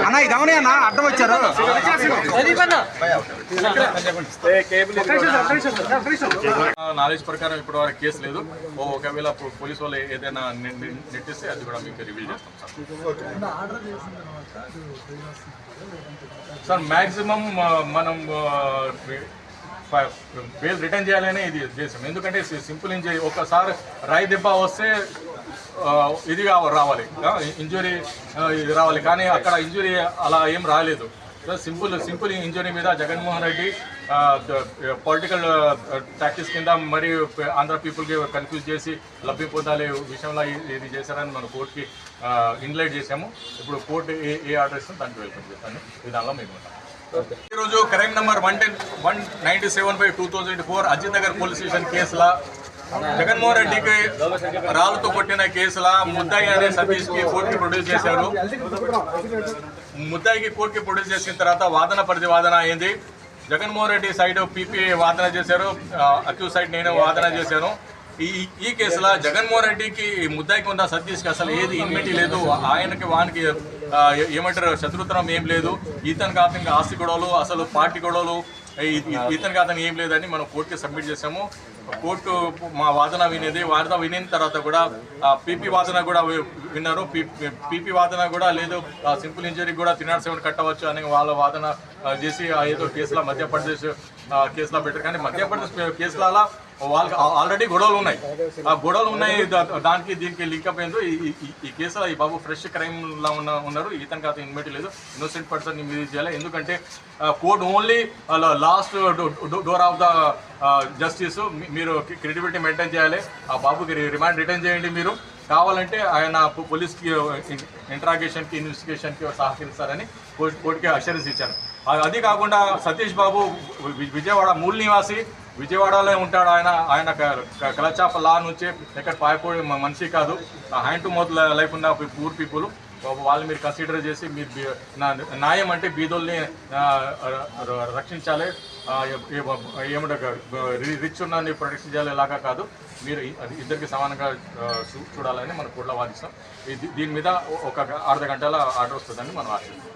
అన్న ఇదవనే అన్న అడ్డం వచ్చారు. నాలెడ్జ్ ప్రకారం ఇప్పటి వరకు కేసు లేదు. ఒకవేళ పోలీసు వాళ్ళు ఏదైనా నెట్టిస్తే అది కూడా మీకు రివీల్ చేస్తాం సార్. మ్యాక్సిమం మనం బెయిల్ రిటర్న్ చేయాలనే ఇది చేసాం. ఎందుకంటే సింపుల్ ఇంజరీ, ఒకసారి రాయి దెబ్బ వస్తే ఇది రావాలి, ఇంజురీ ఇది రావాలి, కానీ అక్కడ ఇంజురీ అలా ఏం రాలేదు. సింపుల్ ఇంజురీ మీద జగన్మోహన్ రెడ్డి పొలిటికల్ టాక్టిక్స్ కింద మరియు ఆంధ్ర పీపుల్కి కన్ఫ్యూజ్ చేసి లబ్ధి పొందాలి విషయంలో ఇది చేశారని మనం కోర్టుకి ఇన్లైట్ చేసాము. ఇప్పుడు కోర్టు ఏ ఆర్డర్ ఇస్తుందో దానికి వెల్కమ్ చేస్తాను. విధానంలో మేము ఉంటాం. ఈరోజు current number 197/2004 Ajit Nagar police station కేసులో జగన్మోహన్ రెడ్డికి రాళ్ళతో కొట్టిన కేసుల ముద్దాయి అనే సతీష్కి కోర్టుకి ప్రొడ్యూస్ చేశారు. ముద్దాయికి కోర్టుకి ప్రొడ్యూస్ చేసిన తర్వాత వాదన ప్రతివాదన అయింది. జగన్మోహన్ రెడ్డి సైడ్ పీపీ వాదన చేశారు, అక్యూజ్ సైడ్ నేను వాదన చేశాను. ఈ కేసులో జగన్మోహన్ రెడ్డికి ముద్దాయికి ఉన్న సతీష్కి అసలు ఏది ఇన్మిటీ లేదు. ఆయనకి వానికి ఏమంటారు శత్రుత్వం ఏం లేదు. ఇతనికి అతనికి ఆస్తి గొడవలు, అసలు పార్టీ గొడవలు, ఇతనికి అతను ఏం లేదని మనం కోర్టుకి సబ్మిట్ చేసాము. కోర్టు మా వాదన వినేది. వాదన వినిన తర్వాత కూడా పీపీ వాదన కూడా విన్నారు. పీపీ వాదన కూడా లేదు, సింపుల్ ఇంజరీ కూడా 307 కట్టవచ్చు అని వాళ్ళ వాదన చేసి ఏదో కేసులో మధ్యప్రదేశ్ కేసులో పెట్టారు. కానీ మధ్యప్రదేశ్ కేసులలో వాళ్ళకి ఆల్రెడీ గొడవలు ఉన్నాయి. ఆ గొడవలు ఉన్నాయి, దానికి దీనికి లింకప్ అయిందో ఈ కేసులో ఈ బాబు ఫ్రెష్ క్రైమ్లో ఉన్నారు. ఇతనికి అతను ఇన్మిటీ లేదు. ఇన్నోసెంట్ పర్సన్ మీద చేయాలి. ఎందుకంటే court only last door of the justice. మీరు క్రెడిబిలిటీ మెయింటైన్ చేయాలి. ఆ బాబుకి రిమాండ్ రిటర్న్ చేయండి. మీరు కావాలంటే ఆయన పోలీస్కి ఇంట్రాగేషన్కి ఇన్వెస్టిగేషన్కి సహకరిస్తారని కోర్టుకి అష్యూరెన్స్ ఇచ్చారు. అది కాకుండా సతీష్ బాబు విజయవాడ మూల నివాసి, విజయవాడలో ఉంటాడు. ఆయన కలర్స్ ఆఫ్ లా నుంచి ఎక్కడ పారిపోయే మనిషి కాదు. హ్యాండ్ టు మౌత్ లైఫ్ ఉన్న పూర్ పీపుల్. వాళ్ళు మీరు కన్సిడర్ చేసి మీరు న్యాయం అంటే బీదోల్ని రక్షించాలి, ఏమంటారు రిచ్ ఉన్న ప్రొటెక్షన్ చేయాలి, ఇలాగా కాదు. మీరు ఇద్దరికి సమానంగా చూడాలని మనం కోర్టులో వాదిస్తాం. దీని మీద ఒక అర్ధ గంటల ఆర్డర్ వస్తుందని మనం ఆశిస్తాం.